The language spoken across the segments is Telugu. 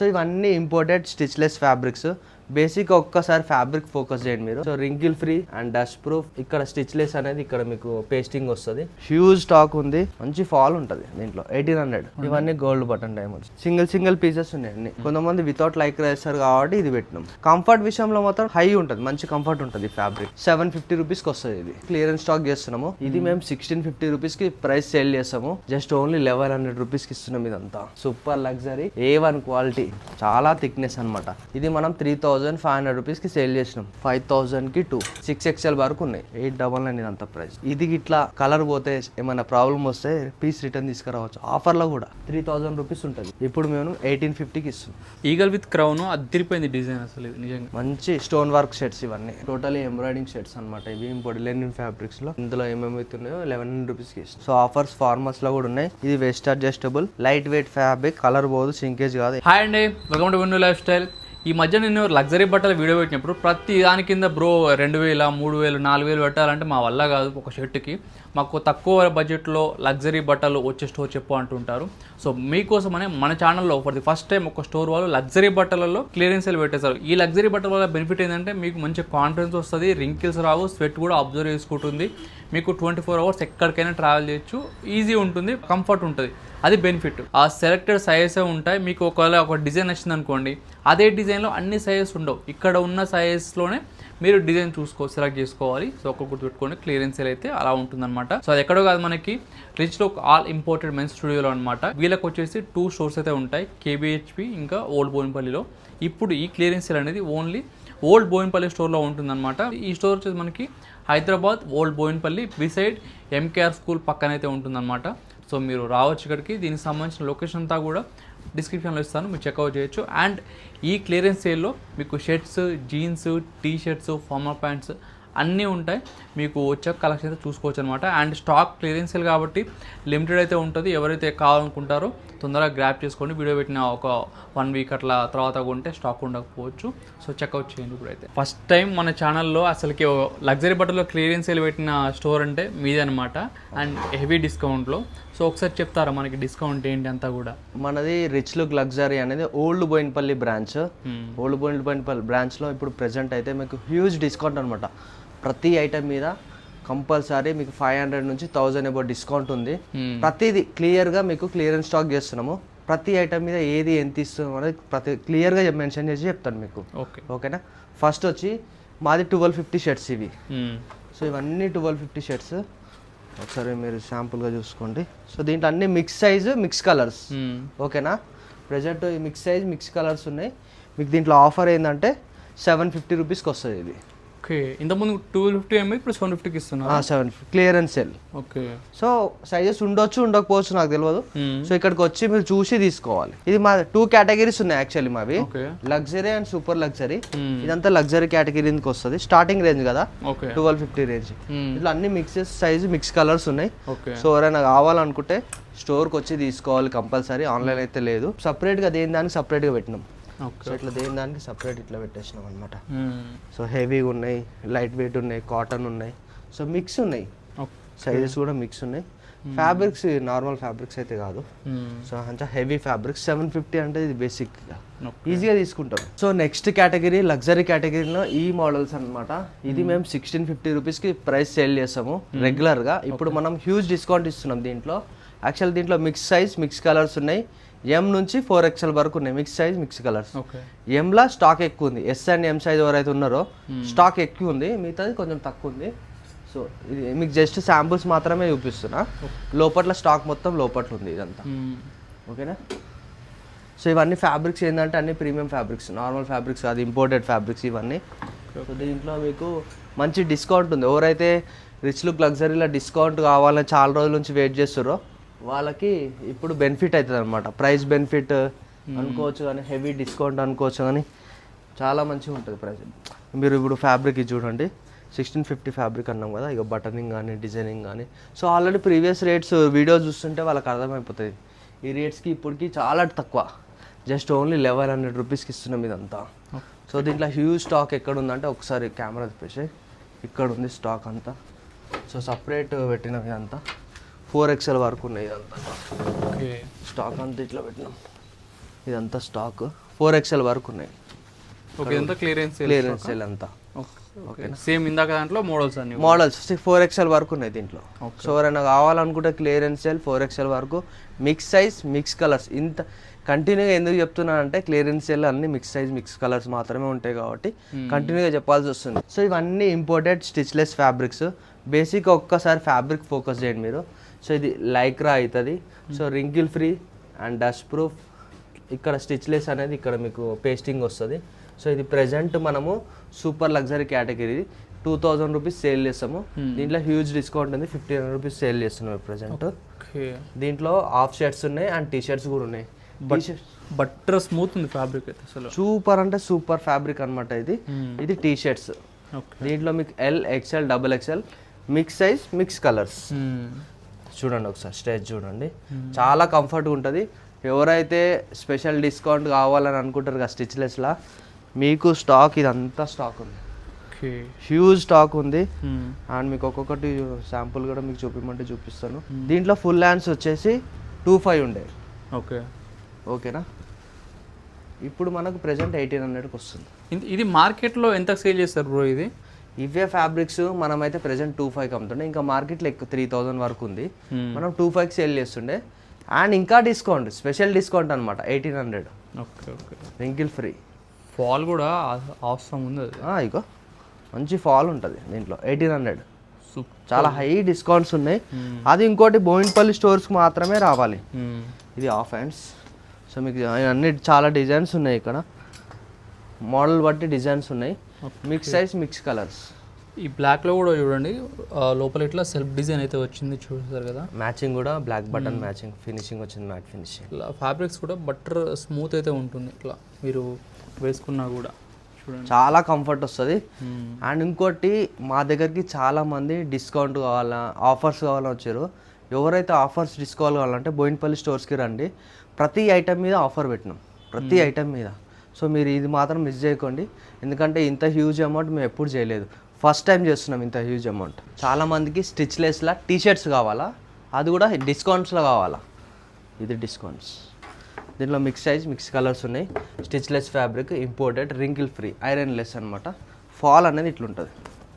సో ఇవన్నీ ఇంపోర్టెడ్ స్టిచ్లెస్ ఫ్యాబ్రిక్స్. బేసిక్ ఒక్కసారి ఫ్యాబ్రిక్ ఫోకస్ చేయండి మీరు. So wrinkle free and dust proof. ఇక్కడ స్టిచ్లెస్ అనేది ఇక్కడ మీకు పేస్టింగ్ వస్తుంది. హ్యూజ్ స్టాక్ ఉంది, మంచి ఫాల్ ఉంటుంది దీంట్లో. 1800. ఇవన్నీ gold button diamonds. Single pieces ఉన్నాయి అన్ని. కొంతమంది వితౌట్ లైక్ వేస్తారు కాబట్టి ఇది పెట్టినాం. కంఫర్ట్ విషయంలో మాత్రం హై ఉంటుంది, మంచి కంఫర్ట్ ఉంటుంది. ఫ్యాబ్రిక్ 750 రూపీస్కి వస్తుంది. ఇది క్లియరెన్స్ స్టాక్ చేస్తున్నాము. ఇది మేము 1650 రూపీస్ కి ప్రైస్ సేల్ చేస్తాము. జస్ట్ ఓన్లీ 1100 రూపీస్ కి ఇస్తున్నాం. ఇదంతా సూపర్ లగ్జరీ A1 క్వాలిటీ, చాలా థిక్నెస్ అనమాట. ఇది మనం 3500 రూపీస్ కి సేల్ చేసినాం. 5000 కి 2 6XL వరకు ఉన్నాయి. 899 ఇదంతా ప్రైస్. ఇది ఇట్లా కలర్ పోతే ఏమైనా ప్రాబ్లం వస్తే పీస్ రిటర్న్ తీసుకురావచ్చు. ఆఫర్ లో కూడా 3000 రూపీస్ ఉంటుంది. ఇప్పుడు మేము 1850కి ఇస్తున్నాం. ఈగల్ విత్ క్రౌన్ అదిరిపోయింది డిజైన్ అసలు నిజంగా. మంచి స్టోన్ వర్క్ షర్ట్స్ ఇవన్నీ టోటలీ ఎంబ్రాయిడింగ్ షర్ట్స్ అనమాట. ఇవి ఇంపోర్టెడ్ లెనిన్ ఫ్యాబ్రిక్స్ లో. ఇందులో ఏమేమి ఉన్నాయో 1100 రూపీస్ కి ఇస్తాం. సో ఆఫర్స్ ఫార్మల్స్ లో కూడా ఉన్నాయి. ఇది waist adjustable light weight fabric, colour పోదు, సింకేజ్ కాదు. హాయ్ అండి, welcome to Vinnu life style. ఈ మధ్య నేను లగ్జరీ బట్టల వీడియో పెట్టినప్పుడు ప్రతి దాని కింద బ్రో 2000, 3000, 4000 పెట్టాలంటే మా వల్ల కాదు. ఒక షర్ట్కి మాకు తక్కువ బడ్జెట్లో లగ్జరీ బట్టలు వచ్చే స్టోర్ చెప్పు అంటుంటారు. సో మీకోసమనే మన ఛానల్లో ఫర్ ది ఫస్ట్ టైం ఒక స్టోర్ వాళ్ళు లగ్జరీ బట్టలలో క్లియరెన్స్ సేల్ పెట్టేశారు. ఈ లగ్జరీ బట్టల వల్ల బెనిఫిట్ ఏంటంటే మీకు మంచి కాన్ఫిడెన్స్ వస్తుంది, రింకిల్స్ రావు, స్వెట్ కూడా అబ్జర్వ్ చేసుకుంటుంది. మీకు 24 అవర్స్ ఎక్కడికైనా ట్రావెల్ చేయొచ్చు, ఈజీ ఉంటుంది, కంఫర్ట్ ఉంటుంది. అది బెనిఫిట్. ఆ సెలెక్టెడ్ సైజెస్ ఉంటాయి. మీకు ఒకవేళ ఒక డిజైన్ నచ్చింది అనుకోండి, అదే డిజైన్లో అన్ని సైజెస్ ఉండవు. ఇక్కడ ఉన్న సైజెస్లోనే మీరు డిజైన్ సెలెక్ట్ చేసుకోవాలి. సో ఒక గుర్తుపెట్టుకోండి, క్లియరెన్స్ సేల్ అయితే అలా ఉంటుందన్నమాట. సో అది ఎక్కడో కాదు, మనకి rich look all imported men's స్టూడియోలో అనమాట. వీళ్ళకి వచ్చేసి 2 స్టోర్స్ అయితే ఉంటాయి, KBHP ఇంకా ఓల్డ్ బోయిన్పల్లిలో. ఇప్పుడు ఈ క్లియరెన్స్ సేల్ అనేది ఓన్లీ ఓల్డ్ బోయిన్పల్లి స్టోర్లో ఉంటుందన్నమాట. ఈ స్టోర్ వచ్చేసి మనకి Hyderabad old Boinpally beside MKR school పక్కనైతే ఉంటుందన్నమాట. సో మీరు రావచ్చు ఇక్కడికి. దీనికి సంబంధించిన లొకేషన్ అంతా కూడా డిస్క్రిప్షన్లో ఇస్తాను, మీరు చెక్అవుట్ చేయొచ్చు. అండ్ ఈ క్లియరెన్స్ సేల్లో మీకు shirts, jeans, T shirts, formal pants అన్నీ ఉంటాయి. మీకు వచ్చే కలెక్షన్ అయితే చూసుకోవచ్చు అనమాట. అండ్ స్టాక్ క్లియరెన్స్ సేల్ కాబట్టి లిమిటెడ్ అయితే ఉంటుంది. ఎవరైతే కావాలనుకుంటారో తొందరగా గ్రాప్ చేసుకోండి. వీడియో పెట్టిన ఒక 1 వీక్ అట్లా తర్వాత కొంటే స్టాక్ ఉండకపోవచ్చు. సో చెక్అవుట్ చేయండి. ఇప్పుడైతే ఫస్ట్ టైం మన ఛానల్లో అసలుకి లగ్జరీ బట్టలో క్లియరెన్స్ సేల్ పెట్టిన స్టోర్ అంటే మీదే అనమాట. అండ్ హెవీ డిస్కౌంట్లో. సో ఒకసారి చెప్తారా మనకి డిస్కౌంట్ ఏంటి అంతా కూడా? మనది రిచ్ లుక్ లగ్జరీ అనేది old Boinpally branch. Old Boinpally బ్రాంచ్లో ఇప్పుడు ప్రెజెంట్ అయితే మీకు హ్యూజ్ డిస్కౌంట్ అనమాట. ప్రతి ఐటమ్ మీద కంపల్సరీ మీకు 500 నుంచి 1000 అబౌట్ డిస్కౌంట్ ఉంది. ప్రతిదీ క్లియర్గా మీకు క్లియరెన్స్ స్టాక్ చేస్తున్నాము. ప్రతి ఐటమ్ మీద ఏది ఎంత ఇస్తున్నాం అనేది ప్రతి క్లియర్గా మెన్షన్ చేసి చెప్తాను మీకు. ఓకేనా? ఫస్ట్ వచ్చి మాది 1250 షర్ట్స్ ఇవి. సో ఇవన్నీ 1250 షర్ట్స్. ఒకసారి మీరు శాంపుల్గా చూసుకోండి. సో దీంట్లో అన్ని మిక్స్ సైజ్, మిక్స్ కలర్స్. ఓకేనా? ప్రజెంట్ ఈ మిక్స్ సైజ్, మిక్స్ కలర్స్ ఉన్నాయి. మీకు దీంట్లో ఆఫర్ ఏంటంటే 750 రూపీస్కి వస్తుంది ఇది. ఓకే, ఇంతకుముందు 250 ఎంఐ ఇప్పుడు 750కి ఇస్తున్నా. 750 clearance sale. Okay, so sizes ఉండొచ్చు, ఉండకపోవచ్చు, నాకు తెలియదు. సో ఇక్కడికి వచ్చి మీరు చూసి తీసుకోవాలి. ఇది మా 2 కేటగిరీస్ ఉన్నాయి యాక్చువల్లీ మావి, లగ్జరీ అండ్ సూపర్ లగ్జరీ. ఇదంతా లగ్జరీ కేటగిరీకి వస్తుంది. స్టార్టింగ్ రేంజ్ కదా, 1250 రేంజ్. ఇట్లా అన్ని మిక్సెస్ సైజ్, మిక్స్ కలర్స్ ఉన్నాయి. సో ఎవరైనా కావాలనుకుంటే స్టోర్కి వచ్చి తీసుకోవాలి కంపల్సరీ. ఆన్లైన్ అయితే లేదు. సపరేట్గా దేని దానికి సపరేట్గా పెట్టినాం. సో ఇట్లా దేని దానికి సపరేట్ ఇట్లా పెట్టేసినాం అనమాట. సో హెవీగా ఉన్నాయి, లైట్ వెయిట్ ఉన్నాయి, కాటన్ ఉన్నాయి. సో మిక్స్ ఉన్నాయి, సైజెస్ కూడా మిక్స్ ఉన్నాయి. ఫ్యాబ్రిక్స్ నార్మల్ ఫ్యాబ్రిక్స్ అయితే కాదు. సో అంతా హెవీ ఫ్యాబ్రిక్స్. 750 అంటే ఇది బేసిక్, ఈజీగా తీసుకుంటాం. సో నెక్స్ట్ కేటగిరీ లగ్జరీ కేటగిరీలో ఈ మోడల్స్ అనమాట. ఇది మేము 1650 రూపీస్కి ప్రైస్ సేల్ చేస్తాము రెగ్యులర్గా. ఇప్పుడు మనం హ్యూజ్ డిస్కౌంట్ ఇస్తున్నాం దీంట్లో. యాక్చువల్ దీంట్లో మిక్స్ సైజ్, మిక్స్ కలర్స్ ఉన్నాయి. M నుంచి 4XL వరకు ఉన్నాయి మిక్స్ సైజ్, మిక్స్ కలర్స్. Mలా స్టాక్ ఎక్కువ ఉంది. S అండ్ M సైజ్ ఎవరైతే ఉన్నారో స్టాక్ ఎక్కువ ఉంది, మిగతాది కొంచెం తక్కువ ఉంది. సో ఇది మీకు జస్ట్ శాంపుల్స్ మాత్రమే చూపిస్తున్నా. లోపట్ల స్టాక్ మొత్తం లోపట్ల ఉంది ఇదంతా. ఓకేనా? సో ఇవన్నీ ఫ్యాబ్రిక్స్ ఏంటంటే అన్ని ప్రీమియం ఫ్యాబ్రిక్స్, నార్మల్ ఫ్యాబ్రిక్స్ కాదు, ఇంపోర్టెడ్ ఫ్యాబ్రిక్స్ ఇవన్నీ. సో దీంట్లో మీకు మంచి డిస్కౌంట్ ఉంది. ఎవరైతే రిచ్ లుక్ లగ్జరీలో డిస్కౌంట్ కావాలని చాలా రోజుల నుంచి వెయిట్ చేస్తారో వాళ్ళకి ఇప్పుడు బెనిఫిట్ అవుతుంది అనమాట. ప్రైస్ బెనిఫిట్ అనుకోవచ్చు కానీ, హెవీ డిస్కౌంట్ అనుకోవచ్చు కానీ, చాలా మంచిగా ఉంటుంది ప్రైస్. మీరు ఇప్పుడు ఫ్యాబ్రిక్ ఇది చూడండి, 1650 ఫ్యాబ్రిక్ అన్నాం కదా. ఇక బటనింగ్ కానీ, డిజైనింగ్ కానీ. So already previous rates video చూస్తుంటే వాళ్ళకి అర్థమైపోతుంది. ఈ రేట్స్కి ఇప్పటికి చాలా తక్కువ, జస్ట్ ఓన్లీ 1100 రూపీస్కి ఇస్తున్నాం ఇదంతా. సో దీంట్లో హ్యూజ్ స్టాక్ ఎక్కడ ఉందంటే ఒకసారి కెమెరా తిప్పేసి, ఇక్కడ ఉంది స్టాక్ అంతా. సో సపరేట్ పెట్టినాం ఇదంతా. 4XL వరకు ఉన్నాయి ఇదంతా. స్టాక్ అంతా ఇట్లా పెట్టినాం. ఇదంతా స్టాక్ 4XL వరకు ఉన్నాయి. ఓకే, ఇదంతా క్లియరెన్స్ సేల్ అంతా. ఓకే, సేమ్ ఇందాక దాంట్లో మోడల్స్ అన్ని మోడల్స్ 4XL వరకు ఉన్నాయి దీంట్లో. సో ఎవరైనా కావాలనుకుంటే క్లియరెన్స్ సేల్ 4XL వరకు, మిక్స్ సైజ్ మిక్స్ కలర్స్. ఇంత కంటిన్యూగా ఎందుకు చెప్తున్నానంటే క్లియరెన్స్ సేల్ అన్ని మిక్స్ సైజ్ మిక్స్ కలర్స్ మాత్రమే ఉంటాయి కాబట్టి కంటిన్యూగా చెప్పాల్సి వస్తుంది. సో ఇవన్నీ ఇంపోర్టెడ్ స్టిచ్లెస్ ఫ్యాబ్రిక్స్. బేసిక్ ఒక్కసారి ఫ్యాబ్రిక్ ఫోకస్ చేయండి మీరు. సో ఇది లైక్రా అవుతుంది. So wrinkle free and dust proof. ఇక్కడ స్టిచ్లెస్ అనేది ఇక్కడ మీకు పేస్టింగ్ వస్తుంది. సో ఇది ప్రెజెంట్ మనము super luxury category 2000 rupees sale చేస్తాము. దీంట్లో హ్యూజ్ డిస్కౌంట్ ఉంది, 1500 రూపీస్ సేల్ చేస్తున్నాం ప్రెజెంట్. దీంట్లో హాఫ్ షర్ట్స్ ఉన్నాయి అండ్ టీ షర్ట్స్ కూడా ఉన్నాయి. బట్టర్ స్మూత్ ఉంది ఫ్యాబ్రిక్ అయితే అసలు సూపర్ అంటే సూపర్ ఫ్యాబ్రిక్ అనమాట ఇది. ఇది టీ షర్ట్స్. దీంట్లో మీకు L, XL, XXL mix size mix colours. చూడండి ఒకసారి స్టేజ్ చూడండి, చాలా కంఫర్ట్గా ఉంటుంది. ఎవరైతే స్పెషల్ డిస్కౌంట్ కావాలని అనుకుంటారు కదా స్టిచ్లెస్లా, మీకు స్టాక్ ఇదంతా స్టాక్ ఉంది, హ్యూజ్ స్టాక్ ఉంది. అండ్ మీకు ఒక్కొక్కటి శాంపుల్ కూడా మీకు చూపించమంటే చూపిస్తాను. దీంట్లో ఫుల్ హ్యాండ్స్ వచ్చేసి 25 ఉండే. ఓకేనా, ఇప్పుడు మనకు ప్రెజెంట్ 1800కి వస్తుంది. ఇది మార్కెట్లో ఎంత సేల్ చేస్తారు బ్రో? ఇది ఇవే ఫ్యాబ్రిక్స్ మనమైతే ప్రెజెంట్ 25కి అమ్ముతుండే. ఇంకా మార్కెట్లో ఎక్కువ 3000 వరకు ఉంది, మనం 25కి సేల్ చేస్తుండే. అండ్ ఇంకా డిస్కౌంట్, స్పెషల్ డిస్కౌంట్ అనమాట 1800. Okay, wrinkle free. ఫాల్ కూడా అవసరం ఉంది. ఇగో మంచి ఫాల్ ఉంటుంది దీంట్లో 1800. చాలా హై డిస్కౌంట్స్ ఉన్నాయి. అది ఇంకోటి బోయిన్పల్లి స్టోర్స్కి మాత్రమే రావాలి. ఇది హాఫ్ హ్యాండ్స్. సో మీకు అన్ని చాలా డిజైన్స్ ఉన్నాయి ఇక్కడ, మోడల్ బట్టి డిజైన్స్ ఉన్నాయి. Mix size mix colours. ఈ బ్లాక్లో కూడా చూడండి, లోపల ఇట్లా సెల్ఫ్ డిజైన్ అయితే వచ్చింది చూస్తారు కదా. మ్యాచింగ్ కూడా బ్లాక్ బటన్ మ్యాచింగ్ ఫినిషింగ్ వచ్చింది, మ్యాట్ ఫినిషింగ్. ఇట్లా ఫ్యాబ్రిక్స్ కూడా బట్టర్ స్మూత్ అయితే ఉంటుంది, ఇట్లా మీరు వేసుకున్నా కూడా చూడండి చాలా కంఫర్ట్ వస్తుంది. అండ్ ఇంకోటి మా దగ్గరికి చాలామంది డిస్కౌంట్ కావాలా ఆఫర్స్ కావాలని వచ్చారు. ఎవరైతే ఆఫర్స్ డిస్కౌంట్ కావాలంటే బోయిన్పల్లి స్టోర్స్కి రండి. ప్రతి ఐటెం మీద ఆఫర్ పెట్టినాం, ప్రతి ఐటెం మీద. సో మీరు ఇది మాత్రం మిస్ చేయకండి, ఎందుకంటే ఇంత హ్యూజ్ అమౌంట్ మేము ఎప్పుడు చేయలేదు, ఫస్ట్ టైం చేస్తున్నాం ఇంత హ్యూజ్ అమౌంట్. చాలామందికి స్టిచ్లెస్లా టీ షర్ట్స్ కావాలా, అది కూడా డిస్కౌంట్స్లో కావాలా. ఇది డిస్కౌంట్స్. దీంట్లో మిక్స్ సైజ్ మిక్స్ కలర్స్ ఉన్నాయి. Stitchless fabric, imported, wrinkle free, iron less అనమాట. ఫాల్ అనేది ఇట్లుంటుంది.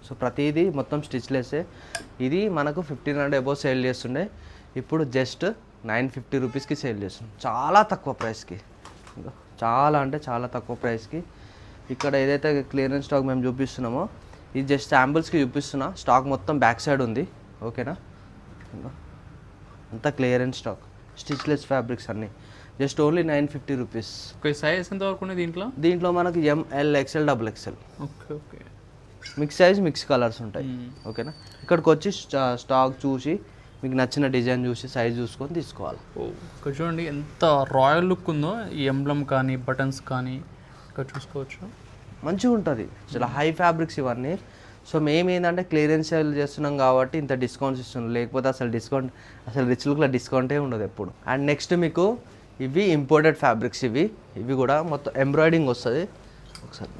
సో ప్రతిదీ మొత్తం స్టిచ్లెస్సే. ఇది మనకు 1500 అబోవ్ సేల్ చేస్తుండే, ఇప్పుడు జస్ట్ 950 రూపీస్కి సేల్ చేస్తున్నాం, చాలా తక్కువ ప్రైస్కి. చాలా అంటే చాలా తక్కువ ప్రైస్కి. ఇక్కడ ఏదైతే క్లియరెన్స్ స్టాక్ మేము చూపిస్తున్నామో ఇది జస్ట్ శాంపుల్స్కి చూపిస్తున్నా. స్టాక్ మొత్తం బ్యాక్ సైడ్ ఉంది. ఓకేనా, అంతా క్లియరెన్స్ స్టాక్, స్టిచ్లెస్ ఫ్యాబ్రిక్స్ అన్నీ just only 950 rupees. Okay, size ఎంత వరకు ఉన్నాయి దీంట్లో? దీంట్లో మనకి M, L, XL, XXL. Okay, mix size mix colours ఉంటాయి. ఓకేనా, ఇక్కడికి వచ్చి స్టాక్ చూసి మీకు నచ్చిన డిజైన్ చూసి సైజ్ చూసుకొని తీసుకోవాలి. ఇక్కడ చూడండి ఎంత రాయల్ లుక్ ఉందో, ఈ ఎంబ్లమ్ కానీ బటన్స్ కానీ ఇక్కడ చూసుకోవచ్చు, మంచిగా ఉంటుంది. చాలా హై ఫ్యాబ్రిక్స్ ఇవన్నీ. సో మేము ఏంటంటే క్లియరెన్స్ సేల్ చేస్తున్నాం కాబట్టి ఇంత డిస్కౌంట్స్ ఇస్తున్నాం, లేకపోతే అసలు రిచ్ లుక్లో డిస్కౌంటే ఉండదు ఎప్పుడు. అండ్ నెక్స్ట్ మీకు ఇవి ఇంపోర్టెడ్ ఫ్యాబ్రిక్స్. ఇవి కూడా మొత్తం ఎంబ్రాయిడింగ్ వస్తుంది. ఒకసారి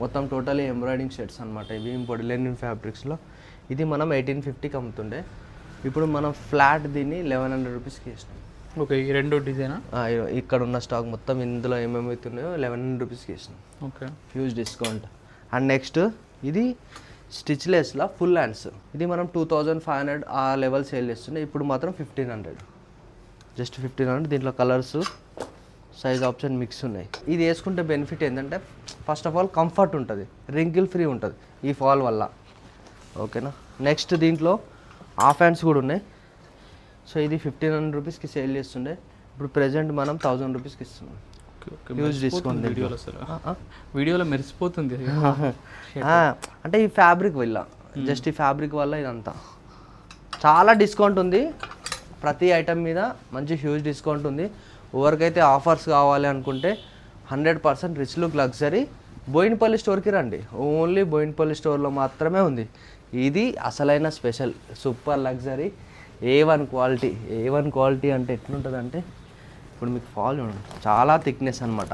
మొత్తం టోటలీ ఎంబ్రాయిడింగ్ షర్ట్స్ అనమాట. ఇవి ఇంపోర్టెడ్ లెనిన్ ఫ్యాబ్రిక్స్లో. ఇది మనం 1850కి అమ్ముతుండే, ఇప్పుడు మనం ఫ్లాట్ దీన్ని 1100 రూపీస్కి ఇస్తున్నాం. ఓకే, ఈ రెండు డిజైనా? ఇక్కడ ఉన్న స్టాక్ మొత్తం ఇందులో ఏమేమి అవుతున్నాయో 1100 రూపీస్కి ఇస్తున్నాం. Okay, huge discount. And next ఇది స్టిచ్లెస్లో ఫుల్ హ్యాండ్స్. ఇది మనం 2500 ఆ లెవెల్ సేల్ చేస్తుండే, ఇప్పుడు మాత్రం 1500, జస్ట్ 1500. దీంట్లో కలర్స్ సైజ్ ఆప్షన్ మిక్స్ ఉన్నాయి. ఇది వేసుకుంటే బెనిఫిట్ ఏంటంటే ఫస్ట్ ఆఫ్ ఆల్ కంఫర్ట్ ఉంటుంది, రింకిల్ ఫ్రీ ఉంటుంది ఈ ఫాల్ వల్ల. ఓకేనా, నెక్స్ట్ దీంట్లో హాఫ్ హ్యాండ్స్ కూడా ఉన్నాయి. సో ఇది 1500 రూపీస్కి సేల్ చేస్తుండే, ఇప్పుడు ప్రెజెంట్ మనం 1000 రూపీస్కి ఇస్తున్నాం. Huge discount. వీడియోలో మెరిసిపోతుంది. అంటే ఈ ఫ్యాబ్రిక్ వల్ల, జస్ట్ ఈ ఫ్యాబ్రిక్ వల్ల ఇదంతా చాలా డిస్కౌంట్ ఉంది. ప్రతి ఐటమ్ మీద మంచి హ్యూజ్ డిస్కౌంట్ ఉంది. ఎవరికైతే ఆఫర్స్ కావాలి అనుకుంటే 100% రిచ్ లుక్ లగ్జరీ బోయిన్పల్లి స్టోర్కి రండి. ఓన్లీ బోయిన్పల్లి స్టోర్లో మాత్రమే ఉంది. ఇది అసలైన special super luxury A1 quality. A1 quality అంటే ఎట్లుంటుంది అంటే ఇప్పుడు మీకు ఫాల్ చాలా థిక్నెస్ అనమాట.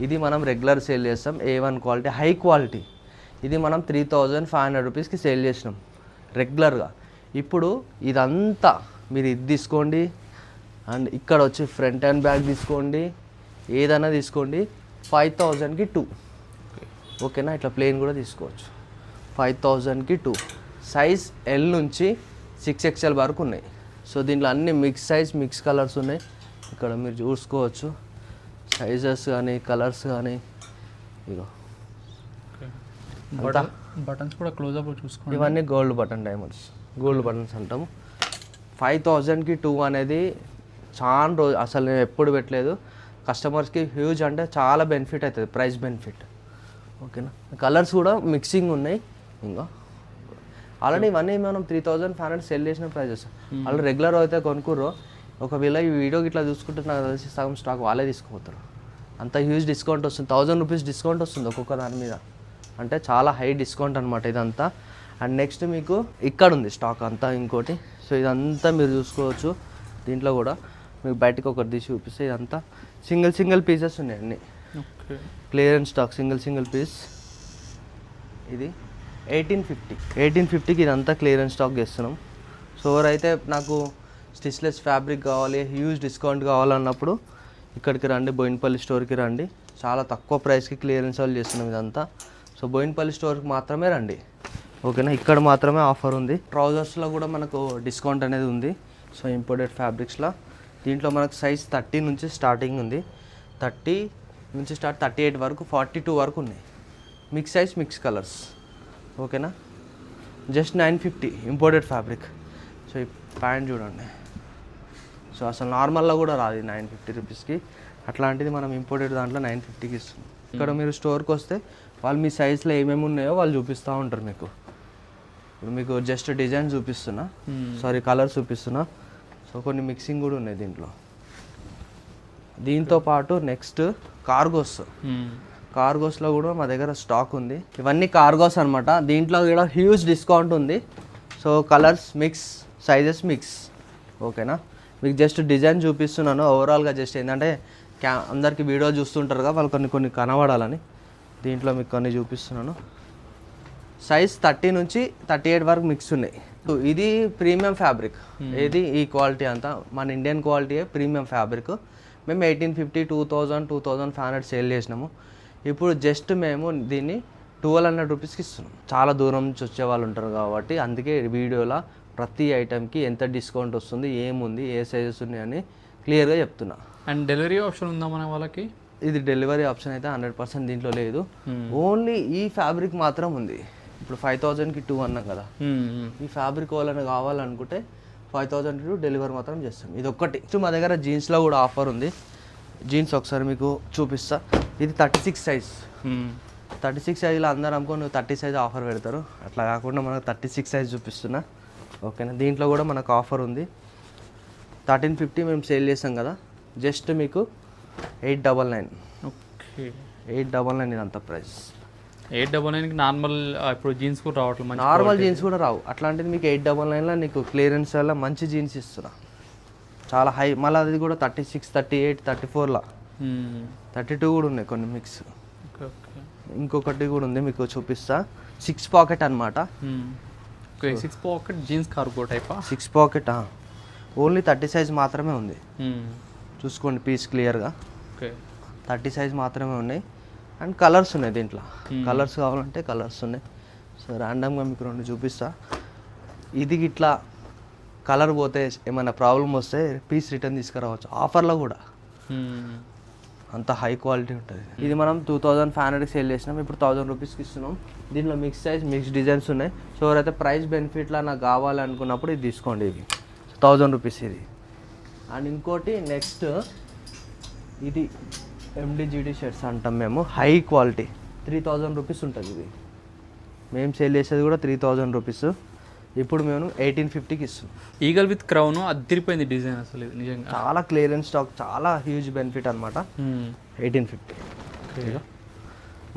ఇది మనం రెగ్యులర్ సేల్ చేస్తాం. A1 quality high quality. ఇది మనం 3500 రూపీస్కి సేల్ చేసినాం రెగ్యులర్గా. ఇప్పుడు ఇదంతా మీరు ఇది తీసుకోండి, అండ్ ఇక్కడ వచ్చి ఫ్రంట్ అండ్ బ్యాక్ తీసుకోండి, ఏదైనా తీసుకోండి 5,000కి 2. ఓకేనా, ఇట్లా ప్లెయిన్ కూడా తీసుకోవచ్చు. 5,000కి 2. సైజ్ ఎల్ నుంచి 6XL వరకు ఉన్నాయి. సో దీంట్లో అన్ని మిక్స్ సైజ్ మిక్స్ కలర్స్ ఉన్నాయి. ఇక్కడ మీరు చూసుకోవచ్చు సైజెస్ కానీ కలర్స్ కానీ. ఇగో బటన్స్ కూడా క్లోజ్అప్ చూసుకోండి. ఇవన్నీ gold button diamonds, gold buttons అంటాము. 5,000కి 2 అనేది చాలా రోజు అసలు నేను ఎప్పుడు పెట్టలేదు. కస్టమర్స్కి హ్యూజ్ అంటే చాలా బెనిఫిట్ అవుతుంది, ప్రైస్ బెనిఫిట్. ఓకేనా, కలర్స్ కూడా మిక్సింగ్ ఉన్నాయి. ఇంకా ఆల్రెడీ ఇవన్నీ మనం 3,500 సెల్ చేసిన ప్రైజెస్. వాళ్ళు రెగ్యులర్ అయితే కొనుక్కుర్రో, ఒకవేళ ఈ వీడియోకి ఇట్లా చూసుకుంటే నాకు తెలిసి సగం స్టాక్ వాళ్ళే తీసుకుపోతారు. అంత హ్యూజ్ డిస్కౌంట్ వస్తుంది, 1,000 రూపీస్ డిస్కౌంట్ వస్తుంది ఒక్కొక్క దాని మీద. అంటే చాలా హై డిస్కౌంట్ అనమాట ఇదంతా. అండ్ నెక్స్ట్ మీకు ఇక్కడ ఉంది స్టాక్ అంతా ఇంకోటి. సో ఇదంతా మీరు చూసుకోవచ్చు. దీంట్లో కూడా మీకు బయటకు ఒకటి తీసి చూపిస్తే ఇదంతా సింగిల్ పీసెస్ ఉన్నాయి అన్నీ. Clearance stock single piece. ఇది 1850కి ఇదంతా క్లియరెన్స్ స్టాక్ చేస్తున్నాం. సో ఎవరైతే నాకు స్టిచ్లెస్ ఫ్యాబ్రిక్ కావాలి, హ్యూజ్ డిస్కౌంట్ కావాలన్నప్పుడు ఇక్కడికి రండి, బోయినపల్లి స్టోర్కి రండి. చాలా తక్కువ ప్రైస్కి క్లియరెన్స్ వాళ్ళు చేస్తున్నాం ఇదంతా. సో బోయినపల్లి స్టోర్కి మాత్రమే రండి. ఓకేనా, ఇక్కడ మాత్రమే ఆఫర్ ఉంది. ట్రౌజర్స్లో కూడా మనకు డిస్కౌంట్ అనేది ఉంది. సో ఇంపోర్టెడ్ ఫ్యాబ్రిక్స్లో దీంట్లో మనకు సైజ్ 30 నుంచి స్టార్టింగ్ ఉంది. 30 నుంచి స్టార్ట్ 38 వరకు 42 వరకు ఉన్నాయి. Mix size mix colours. ఓకేనా, జస్ట్ 950 ఇంపోర్టెడ్ ఫ్యాబ్రిక్. సో ఈ ప్యాంట్ చూడండి, సో అసలు నార్మల్లో కూడా రాదు 950 రూపీస్కి. అట్లాంటిది మనం ఇంపోర్టెడ్ దాంట్లో 950కి ఇస్తున్నాం. ఇక్కడ మీరు స్టోర్కి వస్తే వాళ్ళు మీ సైజులో ఏమేమి ఉన్నాయో వాళ్ళు చూపిస్తూ ఉంటారు మీకు. ఇప్పుడు మీకు జస్ట్ డిజైన్ చూపిస్తున్నా, సారీ కలర్ చూపిస్తున్నా. సో కొన్ని మిక్సింగ్ కూడా ఉన్నాయి దీంట్లో. దీంతో పాటు నెక్స్ట్ కార్గోస్లో కూడా మా దగ్గర స్టాక్ ఉంది. ఇవన్నీ కార్గోస్ అనమాట. దీంట్లో కూడా హ్యూజ్ డిస్కౌంట్ ఉంది. So colours mix, sizes mix. ఓకేనా, మీకు జస్ట్ డిజైన్ చూపిస్తున్నాను ఓవరాల్గా. జస్ట్ ఏంటంటే అందరికి వీడియో చూస్తుంటారు కదా, వాళ్ళు కొన్ని కనబడాలని దీంట్లో మీకు కొన్ని చూపిస్తున్నాను. సైజ్ 30 నుంచి 38 వరకు మిక్స్ ఉన్నాయి. ఇది ప్రీమియం ఫ్యాబ్రిక్. ఏది ఈ క్వాలిటీ అంతా మన ఇండియన్ క్వాలిటీయే ప్రీమియం ఫ్యాబ్రిక్. మేము 1850, 2000, 2500 సేల్ చేసినాము. ఇప్పుడు జస్ట్ మేము దీన్ని 1,200 రూపీస్కి ఇస్తున్నాం. చాలా దూరం నుంచి వచ్చే వాళ్ళు ఉంటారు కాబట్టి అందుకే వీడియోలో ప్రతి ఐటెంకి ఎంత డిస్కౌంట్ వస్తుంది, ఏముంది, ఏ సైజెస్ ఉన్నాయని క్లియర్గా చెప్తున్నా. అండ్ డెలివరీ ఆప్షన్ ఉందా మన వాళ్ళకి? ఇది డెలివరీ ఆప్షన్ అయితే 100% దీంట్లో లేదు. ఓన్లీ ఈ ఫ్యాబ్రిక్ మాత్రం ఉంది. ఇప్పుడు 5,000కి 2 అన్నాం కదా, ఈ ఫ్యాబ్రిక్ వాళ్ళని కావాలనుకుంటే 5,000కి 2 డెలివరీ మాత్రం చేస్తాం. ఇది ఒక్కటి. మా దగ్గర జీన్స్లో కూడా ఆఫర్ ఉంది. జీన్స్ ఒకసారి మీకు చూపిస్తా. ఇది 36 సైజ్. 36 సైజులో అందరూ అనుకో 30 సైజ్ ఆఫర్ పెడతారు. అట్లా కాకుండా మనకు 36 సైజ్ చూపిస్తున్నా. ఓకేనా, దీంట్లో కూడా మనకు ఆఫర్ ఉంది. 1350 మేము సేల్ చేస్తాం కదా, జస్ట్ మీకు 899. ఓకే, 899 ఇదంతా ప్రైస్. 899కి నార్మల్ ఇప్పుడు జీన్స్ కూడా రావట్లేదు, నార్మల్ జీన్స్ కూడా రావు. అట్లాంటిది మీకు 899లో నీకు క్లియరెన్స్ వల్ల మంచి జీన్స్ ఇస్తున్నా. చాలా హై. మళ్ళీ అది కూడా 36, 38, 34లా 32 కూడా ఉన్నాయి కొన్ని మిక్స్. ఇంకొకటి కూడా ఉంది మీకు చూపిస్తా. 6 పాకెట్ అనమాట. 6 పాకెట్ జీన్స్ కార్గో టైపా? 6 పాకెట్ ఓన్లీ 30 సైజ్ మాత్రమే ఉంది. చూసుకోండి పీస్ క్లియర్గా. 30 సైజ్ మాత్రమే ఉన్నాయి. అండ్ కలర్స్ ఉన్నాయి దీంట్లో. కలర్స్ కావాలంటే కలర్స్ ఉన్నాయి. సో ర్యాండమ్గా మీకు 2 చూపిస్తా. ఇది ఇట్లా కలర్ పోతే ఏమైనా ప్రాబ్లం వస్తే పీస్ రిటర్న్ తీసుకురావచ్చు ఆఫర్లో కూడా. అంత హై క్వాలిటీ ఉంటుంది. ఇది మనం 2,500కి సేల్ చేసినాం, ఇప్పుడు 1,000 రూపీస్కి ఇస్తున్నాం. దీంట్లో మిక్స్ సైజ్ మిక్స్ డిజైన్స్ ఉన్నాయి. సో ఎవరైతే ప్రైస్ బెనిఫిట్లా నాకు కావాలనుకున్నప్పుడు ఇది తీసుకోండి. ఇది 1,000 రూపీస్ ఇది. అండ్ ఇంకోటి నెక్స్ట్ ఇది MDGD షర్ట్స్ అంటాం మేము. హై క్వాలిటీ 3,000 రూపీస్ ఉంటుంది. ఇది మేము సేల్ చేసేది కూడా 3,000 రూపీస్. ఇప్పుడు మేము 1850కి ఇస్తున్నాం. ఈగల్ విత్ క్రౌన్ అదిరిపోయింది డిజైన్ అసలు. ఇది నిజంగా చాలా క్లియరెన్స్ స్టాక్, చాలా హ్యూజ్ బెనిఫిట్ అనమాట. 1850.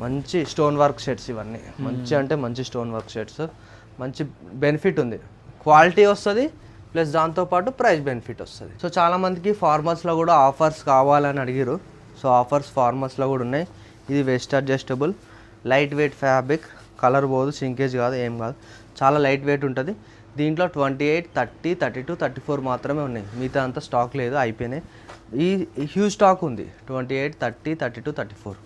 మంచి స్టోన్ వర్క్ షర్ట్స్ ఇవన్నీ. మంచి అంటే మంచి స్టోన్ వర్క్ షర్ట్స్. మంచి బెనిఫిట్ ఉంది, క్వాలిటీ వస్తుంది, ప్లస్ దాంతోపాటు ప్రైస్ బెనిఫిట్ వస్తుంది. సో చాలామందికి ఫార్మల్స్లో కూడా ఆఫర్స్ కావాలని అడిగారు. సో ఆఫర్స్ ఫార్మల్స్లో కూడా ఉన్నాయి. ఇది waist adjustable, light weight fabric, colour పోదు, సింకేజ్ కాదు, ఏం కాదు, చాలా లైట్ వెయిట్ ఉంటుంది. దీంట్లో 28, 30, 32, 34 మాత్రమే ఉన్నాయి. మిగతా అంతా స్టాక్ లేదు, అయిపోయినాయి. ఈ హ్యూజ్ స్టాక్ ఉంది 28, 30, 32, 34.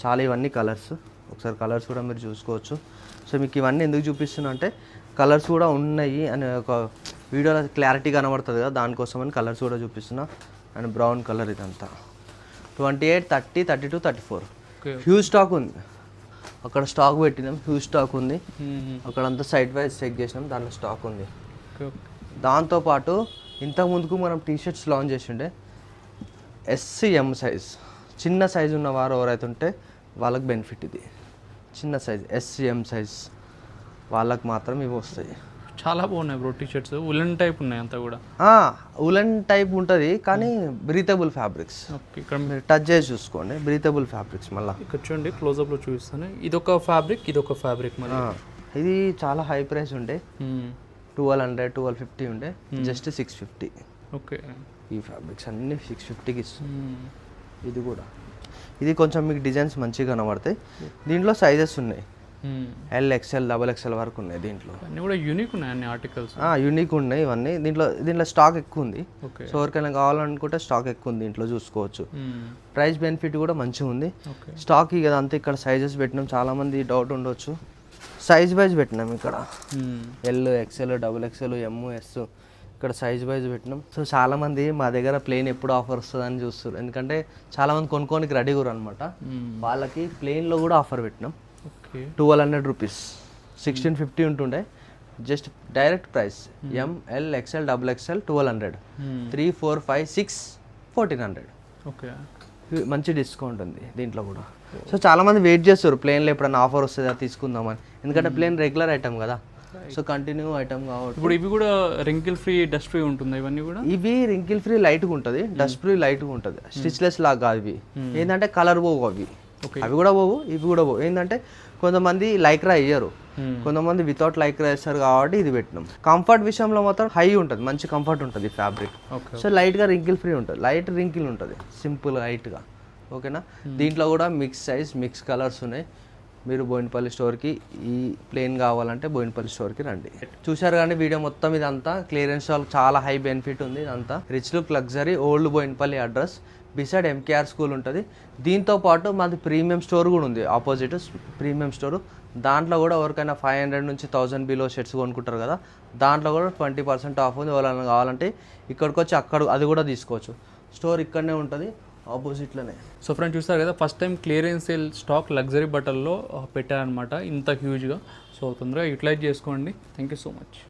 చాలా ఇవన్నీ కలర్స్. ఒకసారి కలర్స్ కూడా మీరు చూసుకోవచ్చు. సో మీకు ఇవన్నీ ఎందుకు చూపిస్తున్నా అంటే కలర్స్ కూడా ఉన్నాయి అని ఒక వీడియోలో క్లారిటీ కనబడుతుంది కదా, దానికోసమని కలర్స్ కూడా చూపిస్తున్నా. అండ్ బ్రౌన్ కలర్ ఇదంతా 28, 30, 32, 34. హ్యూజ్ స్టాక్ ఉంది. అక్కడ స్టాక్ పెట్టినాం, హ్యూజ్ స్టాక్ ఉంది. అక్కడంతా సైడ్ వైజ్ చెక్ చేసినాం, దాంట్లో స్టాక్ ఉంది. దాంతోపాటు ఇంతకు ముందుకు మనం టీషర్ట్స్ లాంచ్ చేసిండే SCM సైజ్, చిన్న సైజు ఉన్న వారు ఎవరైతే ఉంటే వాళ్ళకి బెనిఫిట్. ఇది చిన్న సైజ్ SCM సైజ్ వాళ్ళకి మాత్రం ఇవి వస్తాయి. చాలా బాగున్నాయి బ్రో టీషర్ట్స్. ఉలెన్ టైప్ ఉన్నాయి అంతా కూడా. ఉలెన్ టైప్ ఉంటుంది కానీ బ్రీతబుల్ ఫ్యాబ్రిక్స్. ఓకే, ఇక్కడ మీరు టచ్ చేసి చూసుకోండి, బ్రీతబుల్ ఫ్యాబ్రిక్స్. మళ్ళీ ఇక్కడ చూడండి, క్లోజప్లో చూపిస్తాను. ఇదొక ఫ్యాబ్రిక్, ఇదొక ఫ్యాబ్రిక్. మళ్ళీ ఇది చాలా హై ప్రైస్ ఉండే, 1200, 1250 ఉండే, జస్ట్ 650. ఓకే, ఈ ఫ్యాబ్రిక్స్ అన్నీ 650కి ఇస్తుంది. ఇది కూడా, ఇది కొంచెం మీకు డిజైన్స్ మంచిగా కనబడతాయి. దీంట్లో సైజెస్ ఉన్నాయి, L, XL, XXL వరకు ఉన్నాయి. దీంట్లో అన్నీ కూడా యూనిక్ ఉన్నాయి, అన్ని ఆర్టికల్స్ యూనిక్ ఉన్నాయి ఇవన్నీ. దీంట్లో స్టాక్ ఎక్కువ ఉంది. ఓకే, సో ఎవరికైనా కావాలనుకుంటే స్టాక్ ఎక్కువ ఉంది, దీంట్లో చూసుకోవచ్చు. ప్రైస్ బెనిఫిట్ కూడా మంచిగా ఉంది. స్టాక్ ఇక అంతా ఇక్కడ సైజెస్ పెట్టినాం. చాలామంది డౌట్ ఉండొచ్చు, సైజ్ వైజ్ పెట్టినాం ఇక్కడ. L, XL, XXL, M, S ఇక్కడ సైజ్ వైజ్ పెట్టినాం. సో చాలామంది మా దగ్గర ప్లేన్ ఎప్పుడు ఆఫర్ వస్తుందని చూస్తారు, ఎందుకంటే చాలామంది కొనుక్కోనికి రెడీ కూడా అనమాట. వాళ్ళకి ప్లేన్లో కూడా ఆఫర్ పెట్టినాం. 1200 రూపీస్, 1650 ఉంటుండే. Just direct price M, L, XL, XXL 1200, 3, 4, 5, 6, 1400. Okay, మంచి డిస్కౌంట్ ఉంది దీంట్లో కూడా. సో చాలామంది వెయిట్ చేస్తారు ప్లేన్లో ఎప్పుడైనా ఆఫర్ వస్తుందా తీసుకుందామని, ఎందుకంటే ప్లేన్ రెగ్యులర్ ఐటమ్ కదా. సో కంటిన్యూ ఐటమ్ కాబట్టి. ఇప్పుడు ఇవి కూడా రింకిల్ ఫ్రీ, డస్ట్ ఫ్రీ ఉంటుంది ఇవన్నీ కూడా. ఇవి రింకిల్ ఫ్రీ లైట్గా ఉంటుంది, డస్ట్ ఫ్రీ లైట్గా ఉంటుంది. స్టిచ్లెస్ లాగా కాదు ఇవి. ఏంటంటే కలర్ పోవు అవి, అవి కూడా పోవు, ఇవి కూడా పోవు. ఏంటంటే కొంతమంది లైక్రా వేయరు, కొంతమంది వితౌట్ లైక్రా వేస్తారు కాబట్టి ఇది పెట్టినాం. కంఫర్ట్ విషయంలో మాత్రం హై ఉంటుంది, మంచి కంఫర్ట్ ఉంటుంది ఫ్యాబ్రిక్. సో లైట్గా రింకిల్ ఫ్రీ ఉంటుంది, లైట్ రింకిల్ ఉంటుంది, సింపుల్ లైట్గా. ఓకేనా, దీంట్లో కూడా మిక్స్ సైజ్, మిక్స్ కలర్స్ ఉన్నాయి. మీరు బోయినపల్లి స్టోర్కి ఈ ప్లేన్ కావాలంటే బోయినపల్లి స్టోర్కి రండి. చూశారు కానీ వీడియో మొత్తం ఇదంతా క్లియరెన్స్ స్టాల్, చాలా హై బెనిఫిట్ ఉంది. ఇదంతా rich look luxury, old Boinpally address, beside MKR school ఉంటుంది. దీంతో పాటు మాది ప్రీమియం స్టోర్ కూడా ఉంది, ఆపోజిట్ ప్రీమియం స్టోర్. దాంట్లో కూడా ఎవరికైనా 500 నుంచి 1000 బిలో షర్ట్స్ కొనుక్కుంటారు కదా, దాంట్లో కూడా 20% ఆఫ్ ఉంది. ఎవరైనా కావాలంటే ఇక్కడికి వచ్చి అది కూడా తీసుకోవచ్చు. స్టోర్ ఇక్కడనే ఉంటుంది, ఆపోజిట్లోనే. సో ఫ్రెండ్స్ చూస్తారు కదా, first time clearance sale stock luxury బట్టల్లో పెట్టారనమాట ఇంత హ్యూజ్గా. సో తొందరగా యూటిలైజ్ చేసుకోండి. Thank you so much.